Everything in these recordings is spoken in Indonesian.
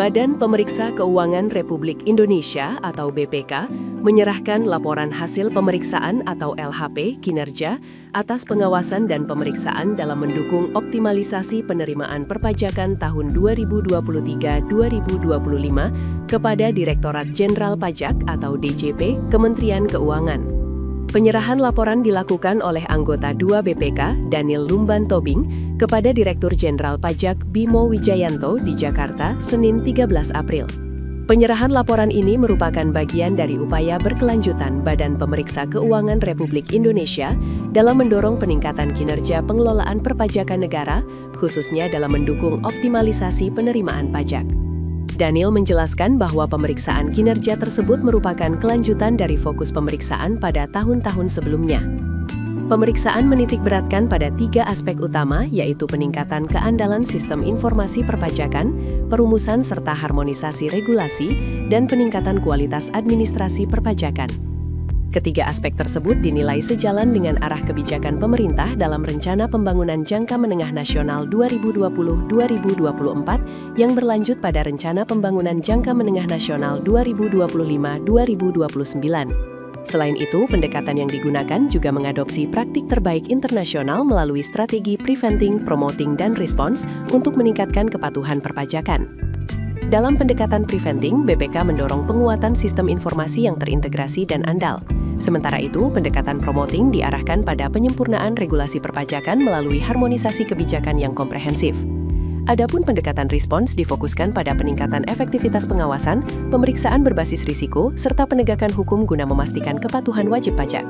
Badan Pemeriksa Keuangan Republik Indonesia atau BPK menyerahkan laporan hasil pemeriksaan atau LHP kinerja atas pengawasan dan pemeriksaan dalam mendukung optimalisasi penerimaan perpajakan tahun 2023-2025 kepada Direktorat Jenderal Pajak atau DJP Kementerian Keuangan. Penyerahan laporan dilakukan oleh anggota 2 BPK, Daniel Lumban Tobing, kepada Direktur Jenderal Pajak Bimo Wijayanto di Jakarta, Senin 13 April. Penyerahan laporan ini merupakan bagian dari upaya berkelanjutan Badan Pemeriksa Keuangan Republik Indonesia dalam mendorong peningkatan kinerja pengelolaan perpajakan negara, khususnya dalam mendukung optimalisasi penerimaan pajak. Daniel menjelaskan bahwa pemeriksaan kinerja tersebut merupakan kelanjutan dari fokus pemeriksaan pada tahun-tahun sebelumnya. Pemeriksaan menitikberatkan pada 3 aspek utama, yaitu peningkatan keandalan sistem informasi perpajakan, perumusan serta harmonisasi regulasi, dan peningkatan kualitas administrasi perpajakan. Ketiga aspek tersebut dinilai sejalan dengan arah kebijakan pemerintah dalam Rencana Pembangunan Jangka Menengah Nasional 2020-2024 yang berlanjut pada Rencana Pembangunan Jangka Menengah Nasional 2025-2029. Selain itu, pendekatan yang digunakan juga mengadopsi praktik terbaik internasional melalui strategi preventing, promoting, dan response untuk meningkatkan kepatuhan perpajakan. Dalam pendekatan preventing, BPK mendorong penguatan sistem informasi yang terintegrasi dan andal. Sementara itu, pendekatan promoting diarahkan pada penyempurnaan regulasi perpajakan melalui harmonisasi kebijakan yang komprehensif. Adapun pendekatan respons difokuskan pada peningkatan efektivitas pengawasan, pemeriksaan berbasis risiko, serta penegakan hukum guna memastikan kepatuhan wajib pajak.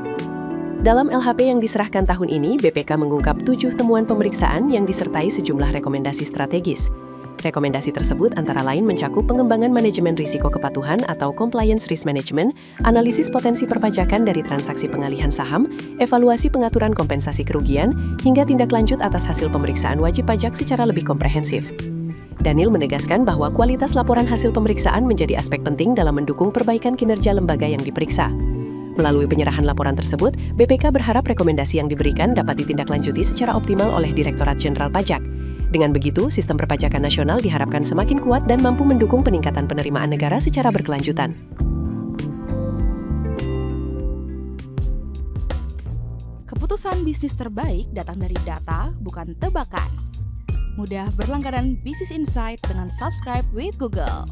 Dalam LHP yang diserahkan tahun ini, BPK mengungkap 7 temuan pemeriksaan yang disertai sejumlah rekomendasi strategis. Rekomendasi tersebut antara lain mencakup pengembangan manajemen risiko kepatuhan atau compliance risk management, analisis potensi perpajakan dari transaksi pengalihan saham, evaluasi pengaturan kompensasi kerugian, hingga tindak lanjut atas hasil pemeriksaan wajib pajak secara lebih komprehensif. Daniel menegaskan bahwa kualitas laporan hasil pemeriksaan menjadi aspek penting dalam mendukung perbaikan kinerja lembaga yang diperiksa. Melalui penyerahan laporan tersebut, BPK berharap rekomendasi yang diberikan dapat ditindaklanjuti secara optimal oleh Direktorat Jenderal Pajak. Dengan begitu, sistem perpajakan nasional diharapkan semakin kuat dan mampu mendukung peningkatan penerimaan negara secara berkelanjutan. Keputusan bisnis terbaik datang dari data, bukan tebakan. Mudah berlangganan Business Insight dengan subscribe with Google.